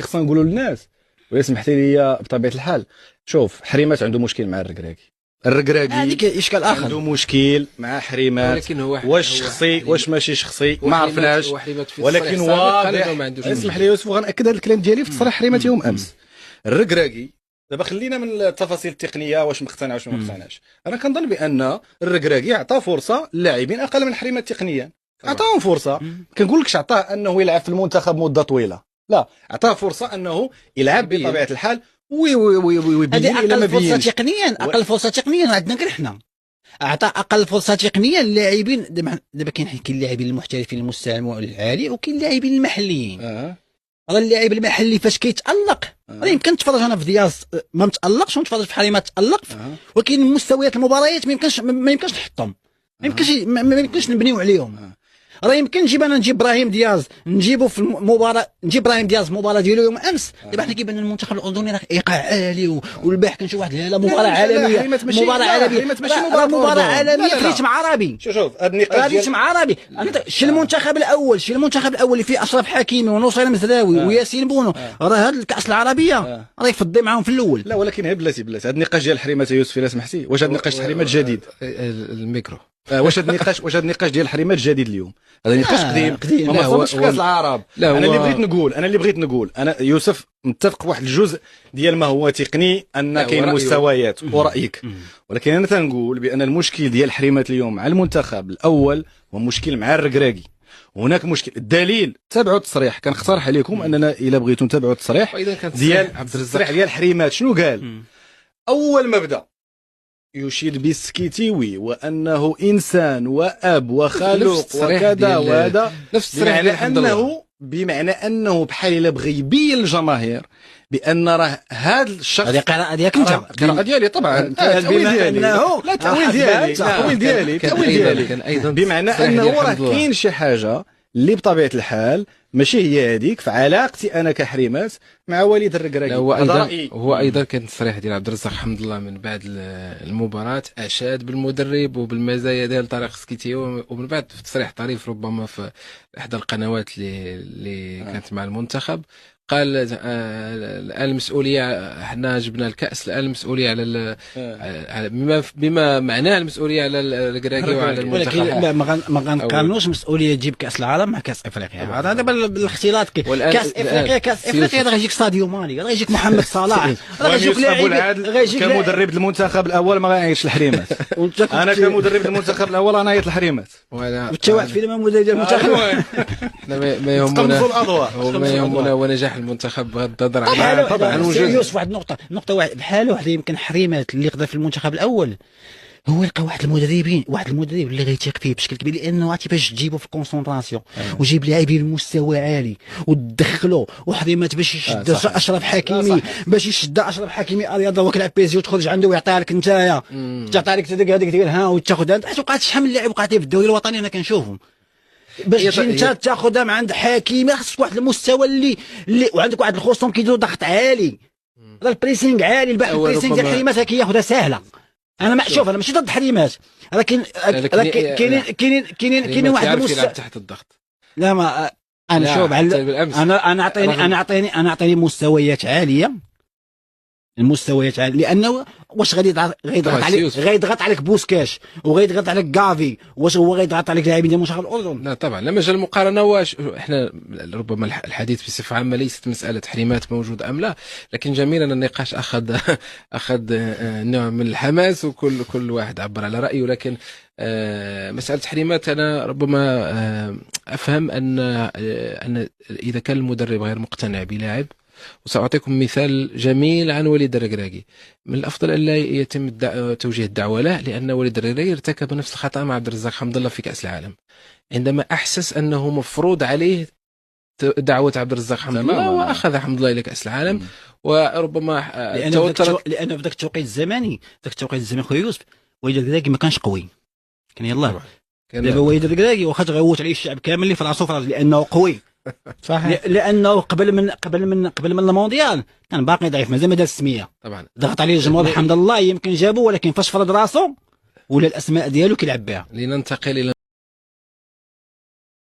خصنا نقولوا للناس ولا سمحتي لي بطبيعه الحال. شوف، حريمات عنده مشكل مع الركراكي هذيك اشكال اخر، عنده مشكل مع حريمات، ولكن هو واش شخصي واش ماشي شخصي ما عرفناش، ولكن واضح. اسمح لي يوسف، غنأكد هذا الكلام ديالي في تصريح حريمات يوم امس. الركراكي دابا خلينا من التفاصيل التقنيه واش مقتنع واش ما مقتنعش. انا كنظن بان الركراكي عطى فرصه للاعبين اقل من حريمات تقنيا، عطاهم فرصه. كنقول عطاه انه يلعب في المنتخب مده طويله، لا، عطاه فرصه انه يلعب بطبيعه الحال ويبين الى ما بينش. فرصه تقنيا، اقل فرصه تقنيا عندنا غير حنا. اعطى اقل فرصه تقنيا للاعبين. دابا كاين اللاعبين المحترفين المستوى العالي وكاين اللاعبين المحليين. راه اللاعب المحلي فاش كيتالق راه يمكن تفرج انا في دياز ما متالقش ونتفرج في حريمات تالق، ولكن مستويات المباريات ما يمكنش نحطهم، ما يمكنش نبنيو عليهم. راه يمكن نجيب ابراهيم دياز نجيبو في المباراه، نجيب ابراهيم دياز المباراه ديالو يوم امس. دابا حنا كيبان المنتخب الاردني راه ايقاع عالي، والبارح كنشوف واحد مباراه عالميه، مباراه عالميه، مباراه عالميه في ريتم عربي. شوف هذا النقاش ريتم عربي. شي المنتخب الاول اللي فيه اشرف حكيمي ونصير مزراوي وياسين بونو، راه هذا الكاس العربيه راه يفضي معاهم في الاول. لا، ولكن بلاتي هذا النقاش ديال حريمات يوسف الا سمحتي، واش هذا النقاش حريمات جديد؟ الميكرو واش هذا النقاش ديال حريمات جديد اليوم؟ هذا نقاش قديم ما وصلش في كاس العرب. انا اللي بغيت نقول انا يوسف متفق واحد الجزء ديال ما هو تقني، ان كاين مستويات ورايك، ولكن انا تنقول بان المشكل ديال حريمات اليوم مع المنتخب الاول هو مشكل مع الركراكي. هناك مشكل. الدليل تابعوا التصريح، كنقترح عليكم اننا الا بغيتوا نتابعوا التصريح ديال حريمات. شنو قال؟ اول ما بدا يشير بالسكيتيوي وانه انسان واب وخلوق وكذا وهذا، بمعنى انه بحال الا بغى يبين للجماهير بان راه هذا الشخص. هذه قراءه ديالك انت، القراءه ديالي طبعا، التاويل ديالي بمعنى انه راه كاين شي حاجه اللي بطبيعه الحال ماشي هي هذيك في علاقتي انا كحريمات مع وليد الركراكي. هو ايضا كان التصريح ديال عبد الرزاق حمد الله من بعد المباراه اشاد بالمدرب وبالمزايا ديال طارق سكيتيو، ومن بعد في تصريح طريف ربما في احدى القنوات اللي كانت مع المنتخب قال الان المسؤوليه، حنا جبنا الكاس، الان المسؤوليه على بما معناه المسؤوليه على الركراكي وعلى المنتخب. ولكن ما غنقارنوش مسؤوليه تجيب كاس العالم مع كاس افريقيا. هذا دابا الاختلاط. كاس افريقيا راه يجيك ساديو ماني، راه يجيك محمد صلاح، راه يجيك لاعب كمدرب المنتخب الاول ما غايعيطش الحريمات. انا كمدرب المنتخب الاول انا عيط الحريمات. وانت واحد فينا مدرب ديال المنتخب. ما يهمنا هو نجاح المنتخب بغض النظر عن طبعا يوسف. واحد نقطه واحد بحاله واحد يمكن حريمات اللي قدر في المنتخب الاول هو يلقى واحد المدرب اللي غيثيق فيه بشكل كبير، لانه عرفتي باش تجيبو في الكونسونطراسيون وجيب لاعبين المستوى عالي وتدخلو وحريمات باش يشد اشرف حكيمي، الرياضه هو كيلعب بيزي وتخرج عنده ويعطيها لك نتايا، تعطي لك هذيك ديال ها وتاخذها. انت وقعت شحال من لاعب وقعتي في الدوري الوطني انا كنشوفهم باش انت تاخذها من عند حكيمي. خاصك واحد المستوى اللي وعندك واحد الخصوم كيديروا ضغط عالي، راه البريسينغ عالي. البريسينغ ديال حريمات كياخذها سهله. انا شوف، انا ماشي ضد حريمات، ولكن كاينين واحد المستوى تحت الضغط. لا ما انا شوف انا اعطيني مستويات عاليه، المستويات عاليه، لانه واش غيضغط عليك بوسكاش وغيضغط عليك غافي، واش هو غيضغط عليك لاعبين ديال منتخب الاردن؟ لا طبعا، لا مجال المقارنه. واش احنا ربما الحديث بصفه عامه ليست مساله حريمات موجوده ام لا، لكن جميل ان النقاش اخذ نوع من الحماس وكل واحد عبر على رايه. لكن مساله حريمات انا ربما افهم ان اذا كان المدرب غير مقتنع بلاعب، وسأعطيكم مثال جميل عن وليد الركراكي، من الأفضل أن لا يتم توجيه الدعوة له، لأن وليد الركراكي ارتكب نفس الخطأ مع عبد الرزاق حمد الله في كأس العالم، عندما أحسس أنه مفروض عليه دعوة عبد الرزاق حمد الله وأخذ حمد الله إلى كأس العالم. وربما لأنه في ذاك التوقيت الزمني خويا يوسف وليد الركراكي ما كانش قوي، كان يلاه دابا وليد الركراكي واخا تغوت عليه الشعب كامل اللي في راسو لأنه قوي. صحيح. لانه قبل من المونديال كان باقي ضعيف، مازال ما دار السميه. طبعا ضغط عليه الجمهور الحمد لله، يمكن جابوه، ولكن فاش فرض راسو ولا الاسماء ديالو كيلعب بها. لننتقل الى